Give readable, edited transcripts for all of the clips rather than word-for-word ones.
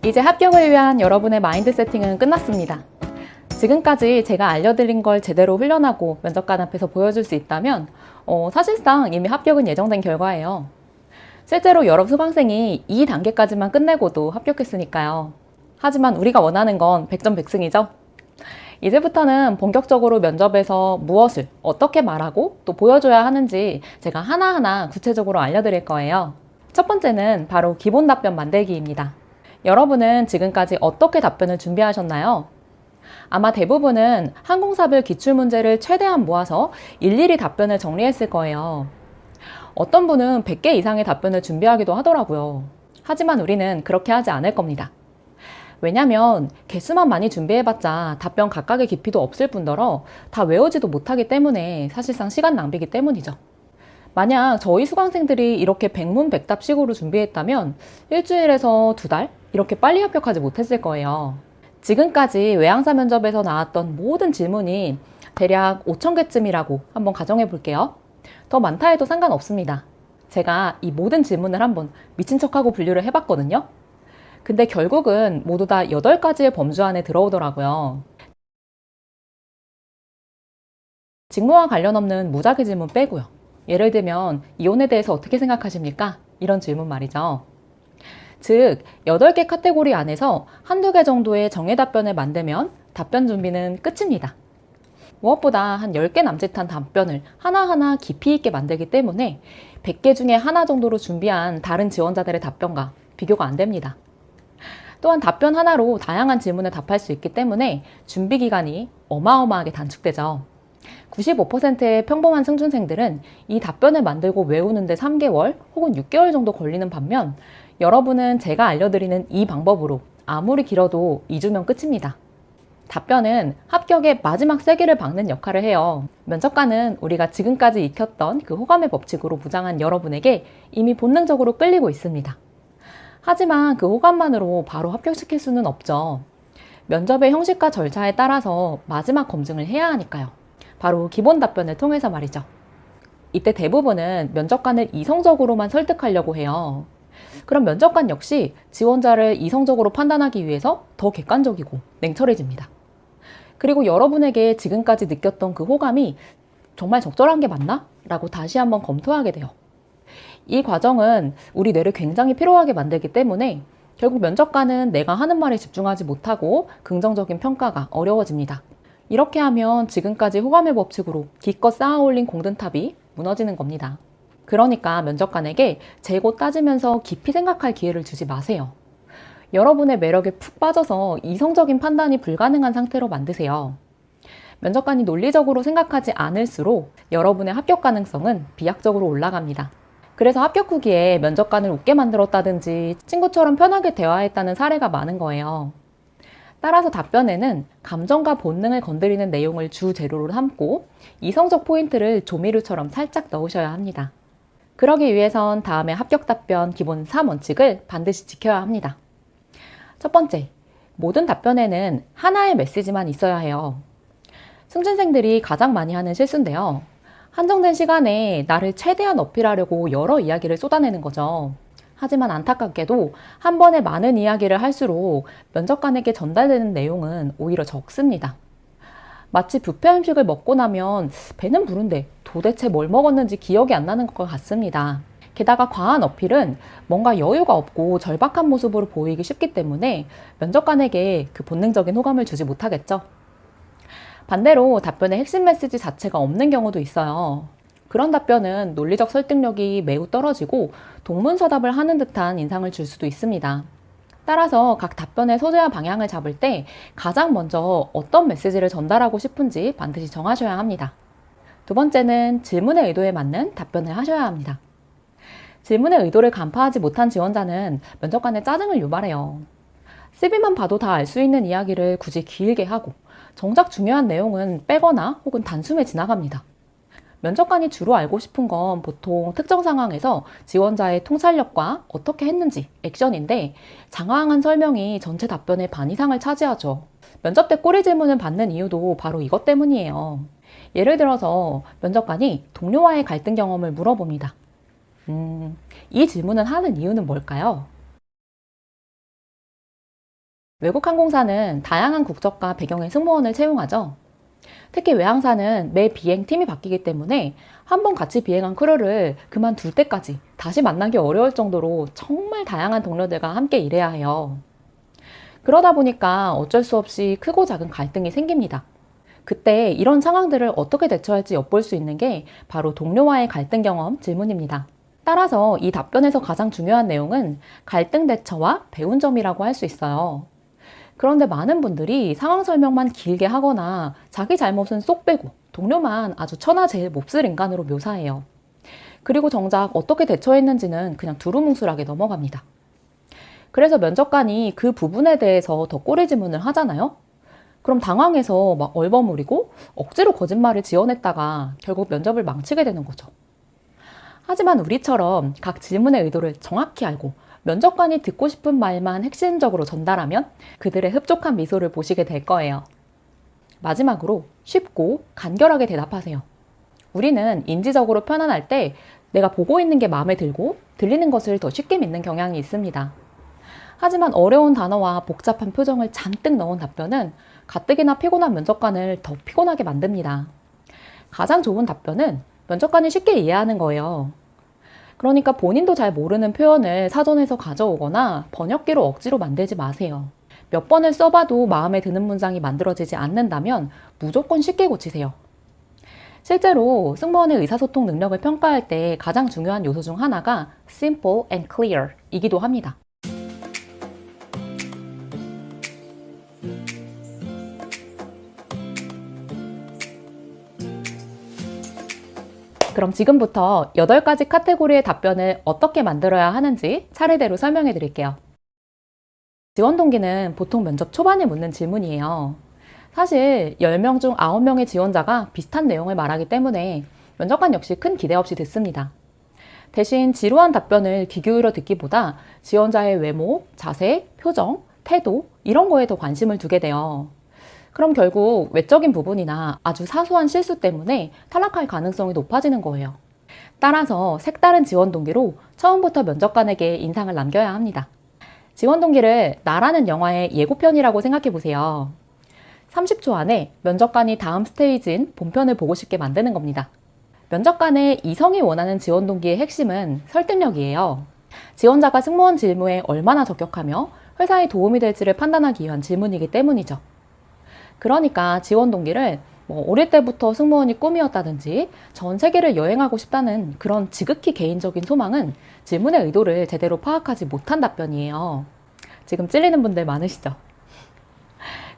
이제 합격을 위한 여러분의 마인드 세팅은 끝났습니다. 지금까지 제가 알려드린 걸 제대로 훈련하고 면접관 앞에서 보여줄 수 있다면 사실상 이미 합격은 예정된 결과예요. 실제로 여러 수강생이 이 단계까지만 끝내고도 합격했으니까요. 하지만 우리가 원하는 건 100점 100승이죠. 이제부터는 본격적으로 면접에서 무엇을 어떻게 말하고 또 보여줘야 하는지 제가 하나하나 구체적으로 알려드릴 거예요. 첫 번째는 바로 기본 답변 만들기입니다. 여러분은 지금까지 어떻게 답변을 준비하셨나요? 아마 대부분은 항공사별 기출문제를 최대한 모아서 일일이 답변을 정리했을 거예요. 어떤 분은 100개 이상의 답변을 준비하기도 하더라고요. 하지만 우리는 그렇게 하지 않을 겁니다. 왜냐면 개수만 많이 준비해봤자 답변 각각의 깊이도 없을 뿐더러 다 외우지도 못하기 때문에 사실상 시간 낭비이기 때문이죠. 만약 저희 수강생들이 이렇게 백문백답식으로 준비했다면 일주일에서 2달? 이렇게 빨리 합격하지 못했을 거예요. 지금까지 외항사 면접에서 나왔던 모든 질문이 대략 5,000개쯤이라고 한번 가정해 볼게요. 더 많다 해도 상관없습니다. 제가 이 모든 질문을 한번 미친 척하고 분류를 해봤거든요. 근데 결국은 모두 다 8가지의 범주 안에 들어오더라고요. 직무와 관련 없는 무작위 질문 빼고요. 예를 들면 이혼에 대해서 어떻게 생각하십니까? 이런 질문 말이죠. 즉 8개 카테고리 안에서 한두 개 정도의 정의 답변을 만들면 답변 준비는 끝입니다. 무엇보다 한 10개 남짓한 답변을 하나하나 깊이 있게 만들기 때문에 100개 중에 하나 정도로 준비한 다른 지원자들의 답변과 비교가 안 됩니다. 또한 답변 하나로 다양한 질문에 답할 수 있기 때문에 준비 기간이 어마어마하게 단축되죠. 95%의 평범한 승준생들은 이 답변을 만들고 외우는데 3개월 혹은 6개월 정도 걸리는 반면 여러분은 제가 알려드리는 이 방법으로 아무리 길어도 2주면 끝입니다. 답변은 합격의 마지막 쐐기를 박는 역할을 해요. 면접관은 우리가 지금까지 익혔던 그 호감의 법칙으로 무장한 여러분에게 이미 본능적으로 끌리고 있습니다. 하지만 그 호감만으로 바로 합격시킬 수는 없죠. 면접의 형식과 절차에 따라서 마지막 검증을 해야 하니까요. 바로 기본 답변을 통해서 말이죠. 이때 대부분은 면접관을 이성적으로만 설득하려고 해요. 그럼 면접관 역시 지원자를 이성적으로 판단하기 위해서 더 객관적이고 냉철해집니다. 그리고 여러분에게 지금까지 느꼈던 그 호감이 정말 적절한 게 맞나? 라고 다시 한번 검토하게 돼요. 이 과정은 우리 뇌를 굉장히 피로하게 만들기 때문에 결국 면접관은 내가 하는 말에 집중하지 못하고 긍정적인 평가가 어려워집니다. 이렇게 하면 지금까지 호감의 법칙으로 기껏 쌓아올린 공든탑이 무너지는 겁니다. 그러니까 면접관에게 재고 따지면서 깊이 생각할 기회를 주지 마세요. 여러분의 매력에 푹 빠져서 이성적인 판단이 불가능한 상태로 만드세요. 면접관이 논리적으로 생각하지 않을수록 여러분의 합격 가능성은 비약적으로 올라갑니다. 그래서 합격 후기에 면접관을 웃게 만들었다든지 친구처럼 편하게 대화했다는 사례가 많은 거예요. 따라서 답변에는 감정과 본능을 건드리는 내용을 주 재료로 삼고 이성적 포인트를 조미료처럼 살짝 넣으셔야 합니다. 그러기 위해선 다음에 합격 답변 기본 3원칙을 반드시 지켜야 합니다. 첫 번째, 모든 답변에는 하나의 메시지만 있어야 해요. 승준생들이 가장 많이 하는 실수인데요. 한정된 시간에 나를 최대한 어필하려고 여러 이야기를 쏟아내는 거죠. 하지만 안타깝게도 한 번에 많은 이야기를 할수록 면접관에게 전달되는 내용은 오히려 적습니다. 마치 뷔페 음식을 먹고 나면 배는 부른데 도대체 뭘 먹었는지 기억이 안 나는 것 같습니다. 게다가 과한 어필은 뭔가 여유가 없고 절박한 모습으로 보이기 쉽기 때문에 면접관에게 그 본능적인 호감을 주지 못하겠죠. 반대로 답변의 핵심 메시지 자체가 없는 경우도 있어요. 그런 답변은 논리적 설득력이 매우 떨어지고 동문서답을 하는 듯한 인상을 줄 수도 있습니다. 따라서 각 답변의 소재와 방향을 잡을 때 가장 먼저 어떤 메시지를 전달하고 싶은지 반드시 정하셔야 합니다. 두 번째는 질문의 의도에 맞는 답변을 하셔야 합니다. 질문의 의도를 간파하지 못한 지원자는 면접관의 짜증을 유발해요. CV만 봐도 다 알 수 있는 이야기를 굳이 길게 하고 정작 중요한 내용은 빼거나 혹은 단숨에 지나갑니다. 면접관이 주로 알고 싶은 건 보통 특정 상황에서 지원자의 통찰력과 어떻게 했는지 액션인데 장황한 설명이 전체 답변의 반 이상을 차지하죠. 면접 때 꼬리 질문을 받는 이유도 바로 이것 때문이에요. 예를 들어서 면접관이 동료와의 갈등 경험을 물어봅니다. 이 질문을 하는 이유는 뭘까요? 외국 항공사는 다양한 국적과 배경의 승무원을 채용하죠. 특히 외항사는 매 비행 팀이 바뀌기 때문에 한 번 같이 비행한 크루를 그만둘 때까지 다시 만나기 어려울 정도로 정말 다양한 동료들과 함께 일해야 해요. 그러다 보니까 어쩔 수 없이 크고 작은 갈등이 생깁니다. 그때 이런 상황들을 어떻게 대처할지 엿볼 수 있는 게 바로 동료와의 갈등 경험 질문입니다. 따라서 이 답변에서 가장 중요한 내용은 갈등 대처와 배운 점이라고 할 수 있어요. 그런데 많은 분들이 상황 설명만 길게 하거나 자기 잘못은 쏙 빼고 동료만 아주 천하제일 몹쓸 인간으로 묘사해요. 그리고 정작 어떻게 대처했는지는 그냥 두루뭉술하게 넘어갑니다. 그래서 면접관이 그 부분에 대해서 더 꼬리질문을 하잖아요? 그럼 당황해서 막 얼버무리고 억지로 거짓말을 지어냈다가 결국 면접을 망치게 되는 거죠. 하지만 우리처럼 각 질문의 의도를 정확히 알고 면접관이 듣고 싶은 말만 핵심적으로 전달하면 그들의 흡족한 미소를 보시게 될 거예요. 마지막으로 쉽고 간결하게 대답하세요. 우리는 인지적으로 편안할 때 내가 보고 있는 게 마음에 들고 들리는 것을 더 쉽게 믿는 경향이 있습니다. 하지만 어려운 단어와 복잡한 표정을 잔뜩 넣은 답변은 가뜩이나 피곤한 면접관을 더 피곤하게 만듭니다. 가장 좋은 답변은 면접관이 쉽게 이해하는 거예요. 그러니까 본인도 잘 모르는 표현을 사전에서 가져오거나 번역기로 억지로 만들지 마세요. 몇 번을 써봐도 마음에 드는 문장이 만들어지지 않는다면 무조건 쉽게 고치세요. 실제로 승무원의 의사소통 능력을 평가할 때 가장 중요한 요소 중 하나가 simple and clear 이기도 합니다. 그럼 지금부터 8가지 카테고리의 답변을 어떻게 만들어야 하는지 차례대로 설명해 드릴게요. 지원 동기는 보통 면접 초반에 묻는 질문이에요. 사실 10명 중 9명의 지원자가 비슷한 내용을 말하기 때문에 면접관 역시 큰 기대 없이 듣습니다. 대신 지루한 답변을 귀 기울여 듣기보다 지원자의 외모, 자세, 표정, 태도 이런 거에 더 관심을 두게 돼요. 그럼 결국 외적인 부분이나 아주 사소한 실수 때문에 탈락할 가능성이 높아지는 거예요. 따라서 색다른 지원 동기로 처음부터 면접관에게 인상을 남겨야 합니다. 지원 동기를 나라는 영화의 예고편이라고 생각해 보세요. 30초 안에 면접관이 다음 스테이지인 본편을 보고 싶게 만드는 겁니다. 면접관의 이성이 원하는 지원 동기의 핵심은 설득력이에요. 지원자가 승무원 직무에 얼마나 적격하며 회사에 도움이 될지를 판단하기 위한 질문이기 때문이죠. 그러니까 지원 동기를 어릴 때부터 승무원이 꿈이었다든지 전 세계를 여행하고 싶다는 그런 지극히 개인적인 소망은 질문의 의도를 제대로 파악하지 못한 답변이에요. 지금 찔리는 분들 많으시죠?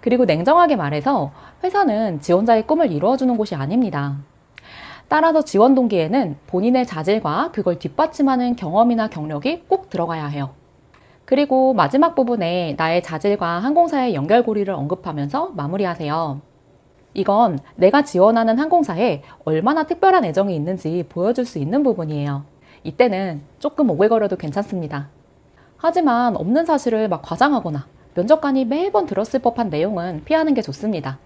그리고 냉정하게 말해서 회사는 지원자의 꿈을 이루어주는 곳이 아닙니다. 따라서 지원 동기에는 본인의 자질과 그걸 뒷받침하는 경험이나 경력이 꼭 들어가야 해요. 그리고 마지막 부분에 나의 자질과 항공사의 연결고리를 언급하면서 마무리하세요. 이건 내가 지원하는 항공사에 얼마나 특별한 애정이 있는지 보여줄 수 있는 부분이에요. 이때는 조금 오글거려도 괜찮습니다. 하지만 없는 사실을 막 과장하거나 면접관이 매번 들었을 법한 내용은 피하는 게 좋습니다.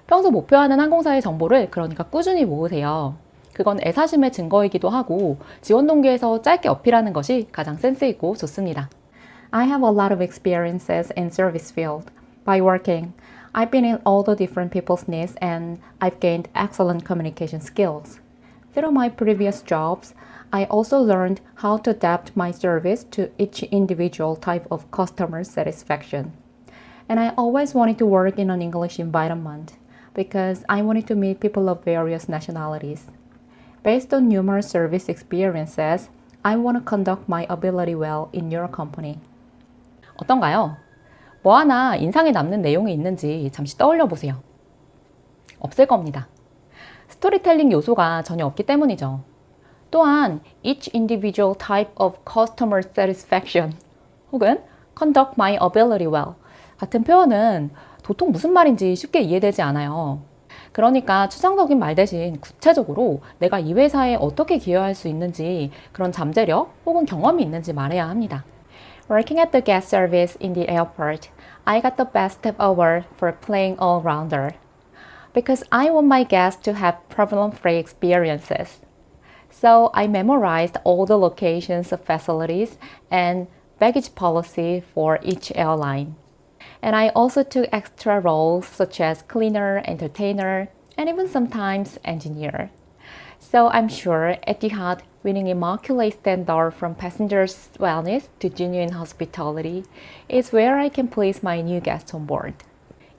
평소 목표하는 항공사의 정보를 그러니까 꾸준히 모으세요. 그건 애사심의 증거이기도 하고 지원 동기에서 짧게 어필하는 것이 가장 센스 있고 좋습니다. I have a lot of experiences in service field. By working, I've been in all the different people's needs and I've gained excellent communication skills. Through my previous jobs, I also learned how to adapt my service to each individual type of customer satisfaction. And I always wanted to work in an English environment because I wanted to meet people of various nationalities. Based on numerous service experiences, I want to conduct my ability well in your company. 어떤가요? 뭐 하나 인상에 남는 내용이 있는지 잠시 떠올려 보세요. 없을 겁니다. 스토리텔링 요소가 전혀 없기 때문이죠. 또한 each individual type of customer satisfaction 혹은 conduct my ability well 같은 표현은 도통 무슨 말인지 쉽게 이해되지 않아요. 그러니까 추상적인 말 대신 구체적으로 내가 이 회사에 어떻게 기여할 수 있는지 그런 잠재력 혹은 경험이 있는지 말해야 합니다. Working at the guest service in the airport, I got the best award for playing all-rounder. Because I want my guests to have problem-free experiences. So I memorized all the locations of facilities and baggage policy for each airline. And I also took extra roles such as cleaner, entertainer, and even sometimes engineer. So I'm sure Etihad, winning immaculate standard from passengers' wellness to genuine hospitality, is where I can place my new guests on board.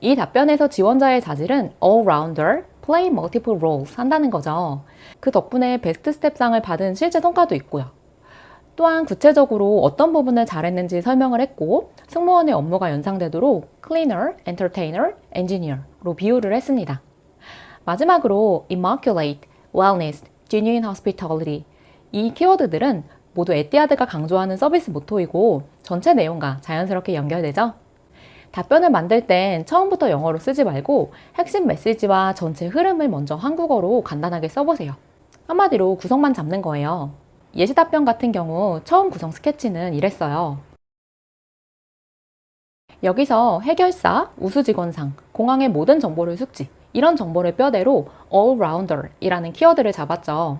이 답변에서 지원자의 자질은 all-rounder, play multiple roles 한다는 거죠. 그 덕분에 베스트 스텝상을 받은 실제 성과도 있고요. 또한 구체적으로 어떤 부분을 잘했는지 설명을 했고 승무원의 업무가 연상되도록 cleaner, entertainer, engineer로 비유를 했습니다. 마지막으로 immaculate, wellness, genuine hospitality 이 키워드들은 모두 에티하드가 강조하는 서비스 모토이고 전체 내용과 자연스럽게 연결되죠. 답변을 만들 땐 처음부터 영어로 쓰지 말고 핵심 메시지와 전체 흐름을 먼저 한국어로 간단하게 써보세요. 한마디로 구성만 잡는 거예요. 예시 답변 같은 경우 처음 구성 스케치는 이랬어요. 여기서 해결사, 우수직원상, 공항의 모든 정보를 숙지 이런 정보를 뼈대로 all-rounder 이라는 키워드를 잡았죠.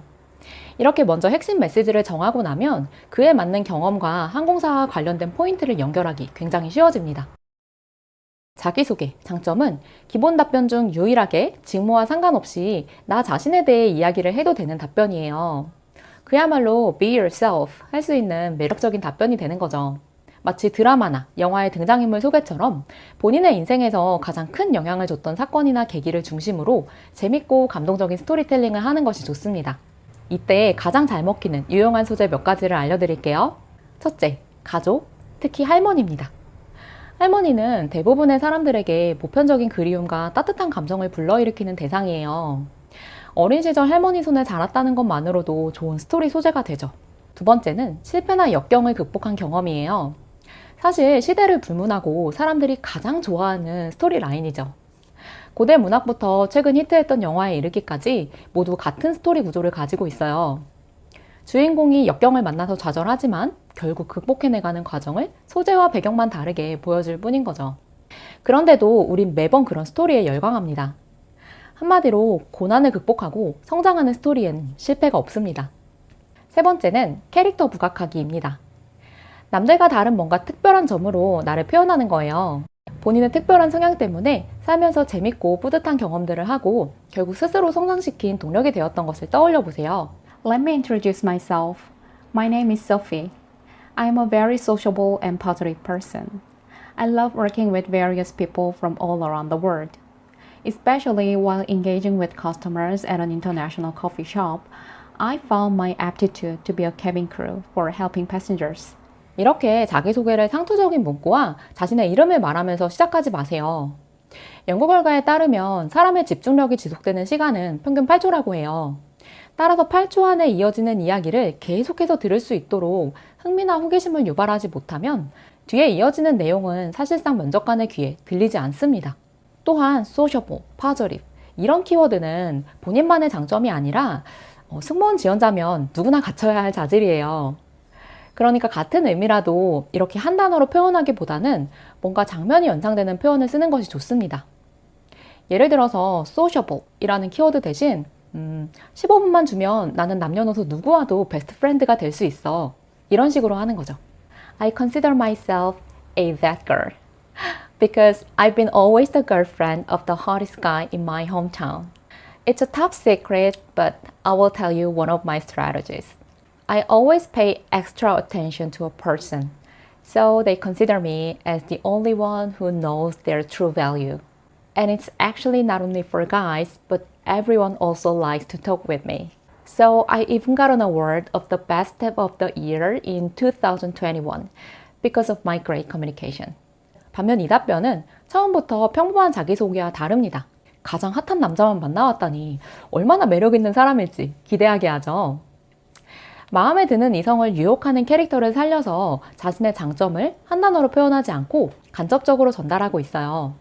이렇게 먼저 핵심 메시지를 정하고 나면 그에 맞는 경험과 항공사와 관련된 포인트를 연결하기 굉장히 쉬워집니다. 자기소개, 장점은 기본 답변 중 유일하게 직무와 상관없이 나 자신에 대해 이야기를 해도 되는 답변이에요. 그야말로 be yourself 할 수 있는 매력적인 답변이 되는 거죠. 마치 드라마나 영화의 등장인물 소개처럼 본인의 인생에서 가장 큰 영향을 줬던 사건이나 계기를 중심으로 재밌고 감동적인 스토리텔링을 하는 것이 좋습니다. 이때 가장 잘 먹히는 유용한 소재 몇 가지를 알려드릴게요. 첫째, 가족, 특히 할머니입니다. 할머니는 대부분의 사람들에게 보편적인 그리움과 따뜻한 감정을 불러일으키는 대상이에요. 어린 시절 할머니 손에 자랐다는 것만으로도 좋은 스토리 소재가 되죠. 두 번째는 실패나 역경을 극복한 경험이에요. 사실 시대를 불문하고 사람들이 가장 좋아하는 스토리 라인이죠. 고대 문학부터 최근 히트했던 영화에 이르기까지 모두 같은 스토리 구조를 가지고 있어요. 주인공이 역경을 만나서 좌절하지만 결국 극복해내가는 과정을 소재와 배경만 다르게 보여줄 뿐인 거죠. 그런데도 우린 매번 그런 스토리에 열광합니다. 한마디로 고난을 극복하고 성장하는 스토리엔 실패가 없습니다. 세 번째는 캐릭터 부각하기입니다. 남들과 다른 뭔가 특별한 점으로 나를 표현하는 거예요. 본인의 특별한 성향 때문에 살면서 재밌고 뿌듯한 경험들을 하고 결국 스스로 성장시킨 동력이 되었던 것을 떠올려 보세요. Let me introduce myself. My name is Sophie. I am a very sociable and positive person. I love working with various people from all around the world. Especially while engaging with customers at an international coffee shop, I found my aptitude to be a cabin crew for helping passengers. 이렇게 자기소개를 상투적인 문구와 자신의 이름을 말하면서 시작하지 마세요. 연구 결과에 따르면 사람의 집중력이 지속되는 시간은 평균 8초라고 해요. 따라서 8초 안에 이어지는 이야기를 계속해서 들을 수 있도록 흥미나 호기심을 유발하지 못하면 뒤에 이어지는 내용은 사실상 면접관의 귀에 들리지 않습니다. 또한 sociable, positive 이런 키워드는 본인만의 장점이 아니라 승무원 지원자면 누구나 갖춰야 할 자질이에요. 그러니까 같은 의미라도 이렇게 한 단어로 표현하기보다는 뭔가 장면이 연상되는 표현을 쓰는 것이 좋습니다. 예를 들어서 sociable 이라는 키워드 대신 15분만 주면 나는 남녀노소 누구와도 베스트 프렌드가 될 수 있어. 이런 식으로 하는 거죠. I consider myself a that girl because I've been always the girlfriend of the hottest guy in my hometown. It's a top secret, but I will tell you one of my strategies. I always pay extra attention to a person, so they consider me as the only one who knows their true value. And it's actually not only for guys, but everyone also likes to talk with me. So I even got an award of the best step of the year in 2021 because of my great communication. 반면 이 답변은 처음부터 평범한 자기소개와 다릅니다. 가장 핫한 남자만 만나왔다니 얼마나 매력 있는 사람일지 기대하게 하죠. 마음에 드는 이성을 유혹하는 캐릭터를 살려서 자신의 장점을 한 단어로 표현하지 않고 간접적으로 전달하고 있어요.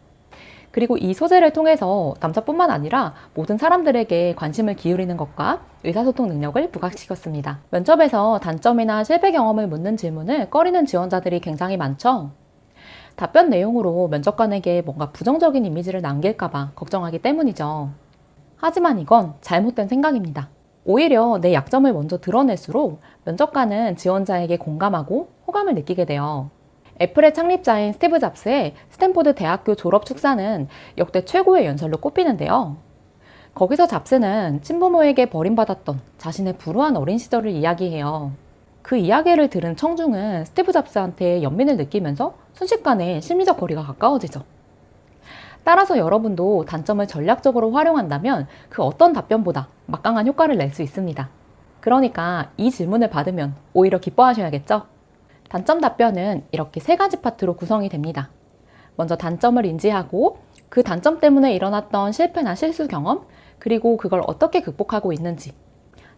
그리고 이 소재를 통해서 남자뿐만 아니라 모든 사람들에게 관심을 기울이는 것과 의사소통 능력을 부각시켰습니다. 면접에서 단점이나 실패 경험을 묻는 질문을 꺼리는 지원자들이 굉장히 많죠. 답변 내용으로 면접관에게 뭔가 부정적인 이미지를 남길까봐 걱정하기 때문이죠. 하지만 이건 잘못된 생각입니다. 오히려 내 약점을 먼저 드러낼수록 면접관은 지원자에게 공감하고 호감을 느끼게 돼요. 애플의 창립자인 스티브 잡스의 스탠포드 대학교 졸업 축사는 역대 최고의 연설로 꼽히는데요. 거기서 잡스는 친부모에게 버림받았던 자신의 불우한 어린 시절을 이야기해요. 그 이야기를 들은 청중은 스티브 잡스한테 연민을 느끼면서 순식간에 심리적 거리가 가까워지죠. 따라서 여러분도 단점을 전략적으로 활용한다면 그 어떤 답변보다 막강한 효과를 낼 수 있습니다. 그러니까 이 질문을 받으면 오히려 기뻐하셔야겠죠? 단점 답변은 이렇게 세 가지 파트로 구성이 됩니다. 먼저 단점을 인지하고 그 단점 때문에 일어났던 실패나 실수 경험, 그리고 그걸 어떻게 극복하고 있는지.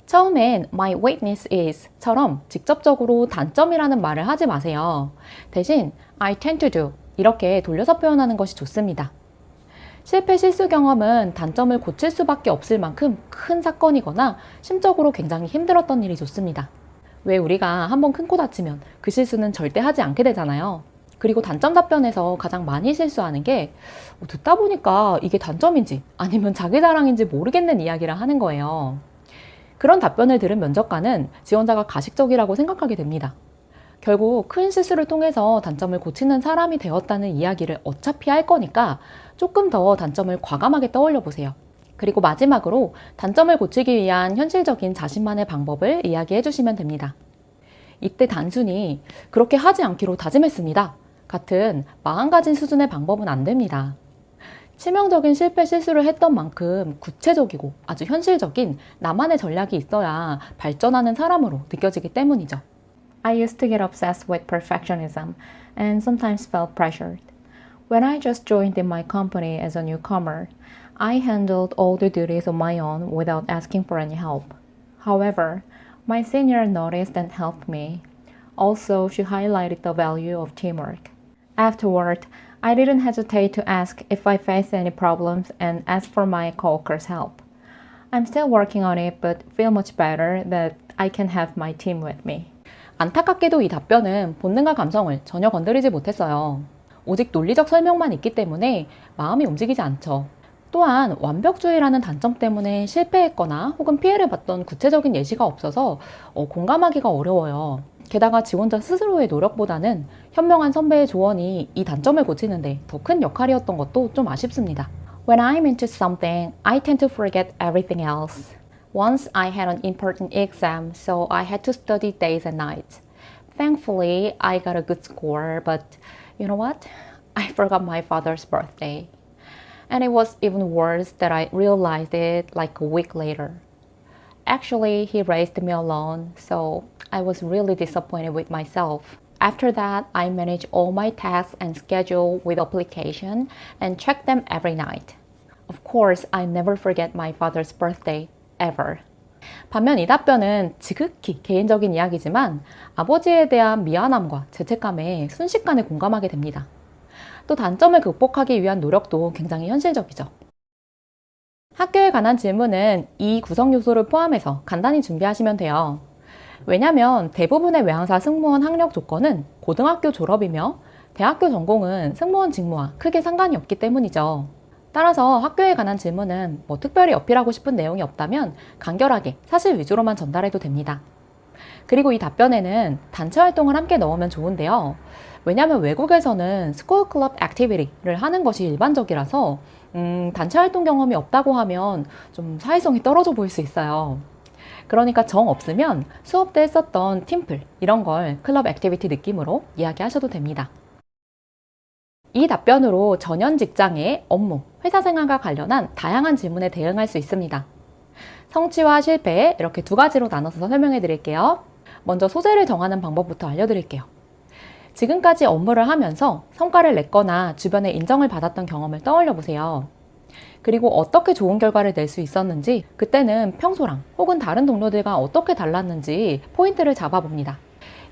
처음엔 my weakness is 처럼 직접적으로 단점이라는 말을 하지 마세요. 대신 I tend to do 이렇게 돌려서 표현하는 것이 좋습니다. 실패 실수 경험은 단점을 고칠 수밖에 없을 만큼 큰 사건이거나 심적으로 굉장히 힘들었던 일이 좋습니다. 왜 우리가 한번 큰 코 다치면 그 실수는 절대 하지 않게 되잖아요. 그리고 단점 답변에서 가장 많이 실수하는 게 듣다 보니까 이게 단점인지 아니면 자기 자랑인지 모르겠는 이야기를 하는 거예요. 그런 답변을 들은 면접관은 지원자가 가식적이라고 생각하게 됩니다. 결국 큰 실수를 통해서 단점을 고치는 사람이 되었다는 이야기를 어차피 할 거니까 조금 더 단점을 과감하게 떠올려 보세요. 그리고 마지막으로 단점을 고치기 위한 현실적인 자신만의 방법을 이야기해 주시면 됩니다. 이때 단순히 그렇게 하지 않기로 다짐했습니다 같은 마음가짐 수준의 방법은 안 됩니다. 치명적인 실패 실수를 했던 만큼 구체적이고 아주 현실적인 나만의 전략이 있어야 발전하는 사람으로 느껴지기 때문이죠. I used to get obsessed with perfectionism and sometimes felt pressured. When I just joined in my company as a newcomer, I handled all the duties on my own without asking for any help. However, my senior noticed and helped me. Also, she highlighted the value of teamwork. Afterward, I didn't hesitate to ask if I faced any problems and ask for my coworkers' help. I'm still working on it, but feel much better that I can have my team with me. 안타깝게도 이 답변은 본능과 감성을 전혀 건드리지 못했어요. 오직 논리적 설명만 있기 때문에 마음이 움직이지 않죠. 또한 완벽주의라는 단점 때문에 실패했거나 혹은 피해를 봤던 구체적인 예시가 없어서 공감하기가 어려워요. 게다가 지원자 스스로의 노력보다는 현명한 선배의 조언이 이 단점을 고치는데 더 큰 역할이었던 것도 좀 아쉽습니다. When I'm into something, I tend to forget everything else. Once I had an important exam, so I had to study days and nights. Thankfully, I got a good score, but you know what? I forgot my father's birthday. And it was even worse that I realized it like a week later. Actually, he raised me alone, so I was really disappointed with myself. After that, I managed all my tasks and schedule with application and check them every night. Of course, I never forget my father's birthday, ever. 반면 이 답변은 지극히 개인적인 이야기지만 아버지에 대한 미안함과 죄책감에 순식간에 공감하게 됩니다. 또 단점을 극복하기 위한 노력도 굉장히 현실적이죠. 학교에 관한 질문은 이 구성 요소를 포함해서 간단히 준비하시면 돼요. 왜냐면 대부분의 외항사 승무원 학력 조건은 고등학교 졸업이며 대학교 전공은 승무원 직무와 크게 상관이 없기 때문이죠. 따라서 학교에 관한 질문은 특별히 어필하고 싶은 내용이 없다면 간결하게 사실 위주로만 전달해도 됩니다. 그리고 이 답변에는 단체 활동을 함께 넣으면 좋은데요. 왜냐하면 외국에서는 스쿨 클럽 액티비티를 하는 것이 일반적이라서 단체 활동 경험이 없다고 하면 좀 사회성이 떨어져 보일 수 있어요. 그러니까 정 없으면 수업 때 했었던 팀플 이런 걸 클럽 액티비티 느낌으로 이야기하셔도 됩니다. 이 답변으로 전현 직장의 업무, 회사 생활과 관련한 다양한 질문에 대응할 수 있습니다. 성취와 실패 이렇게 두 가지로 나눠서 설명해 드릴게요. 먼저 소재를 정하는 방법부터 알려드릴게요. 지금까지 업무를 하면서 성과를 냈거나 주변에 인정을 받았던 경험을 떠올려 보세요. 그리고 어떻게 좋은 결과를 낼 수 있었는지 그때는 평소랑 혹은 다른 동료들과 어떻게 달랐는지 포인트를 잡아봅니다.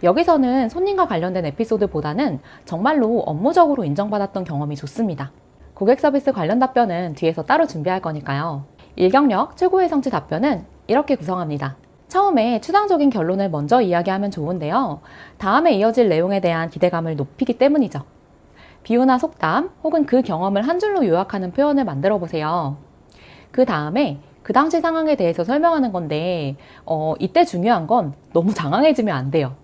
여기서는 손님과 관련된 에피소드보다는 정말로 업무적으로 인정받았던 경험이 좋습니다. 고객 서비스 관련 답변은 뒤에서 따로 준비할 거니까요. 일경력 최고의 성취 답변은 이렇게 구성합니다. 처음에 추상적인 결론을 먼저 이야기하면 좋은데요. 다음에 이어질 내용에 대한 기대감을 높이기 때문이죠. 비유나 속담 혹은 그 경험을 한 줄로 요약하는 표현을 만들어 보세요. 그 다음에 그 당시 상황에 대해서 설명하는 건데 이때 중요한 건 너무 장황해지면 안 돼요.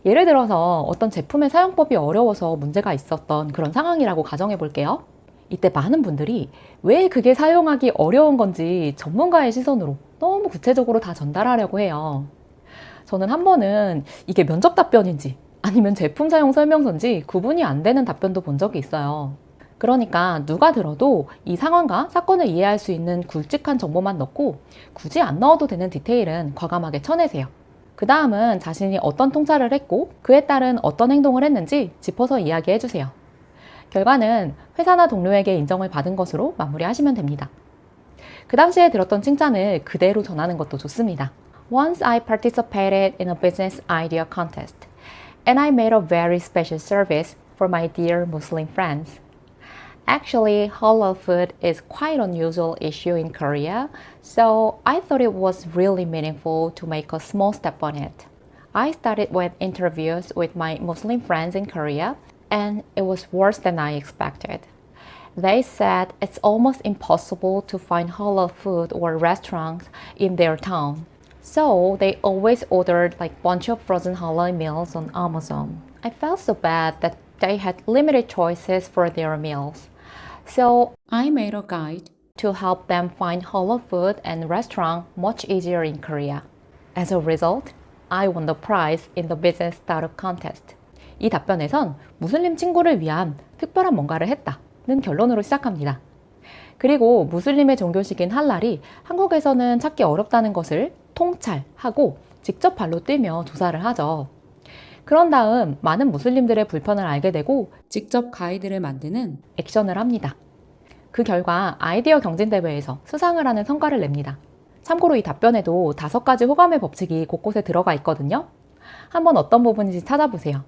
예를 들어서 어떤 제품의 사용법이 어려워서 문제가 있었던 그런 상황이라고 가정해 볼게요. 이때 많은 분들이 왜 그게 사용하기 어려운 건지 전문가의 시선으로 너무 구체적으로 다 전달하려고 해요. 저는 한 번은 이게 면접 답변인지 아니면 제품 사용 설명서인지 구분이 안 되는 답변도 본 적이 있어요. 그러니까 누가 들어도 이 상황과 사건을 이해할 수 있는 굵직한 정보만 넣고 굳이 안 넣어도 되는 디테일은 과감하게 쳐내세요. 그 다음은 자신이 어떤 통찰을 했고 그에 따른 어떤 행동을 했는지 짚어서 이야기해 주세요. 결과는 회사나 동료에게 인정을 받은 것으로 마무리하시면 됩니다. 그 당시에 들었던 칭찬을 그대로 전하는 것도 좋습니다. Once I participated in a business idea contest, and I made a very special service for my dear Muslim friends. Actually, halal food is quite an unusual issue in Korea, so I thought it was really meaningful to make a small step on it. I started with interviews with my Muslim friends in Korea, and it was worse than I expected. They said it's almost impossible to find halal food or restaurants in their town. So they always ordered like bunch of frozen halal meals on Amazon. I felt so bad that they had limited choices for their meals. So I made a guide to help them find halal food and restaurant much easier in Korea. As a result, I won the prize in the business startup contest. 이 답변에선 무슬림 친구를 위한 특별한 뭔가를 했다는 결론으로 시작합니다. 그리고 무슬림의 종교식인 할랄이 한국에서는 찾기 어렵다는 것을 통찰하고 직접 발로 뛰며 조사를 하죠. 그런 다음 많은 무슬림들의 불편을 알게 되고 직접 가이드를 만드는 액션을 합니다. 그 결과 아이디어 경진대회에서 수상을 하는 성과를 냅니다. 참고로 이 답변에도 5가지 호감의 법칙이 곳곳에 들어가 있거든요. 한번 어떤 부분인지 찾아보세요.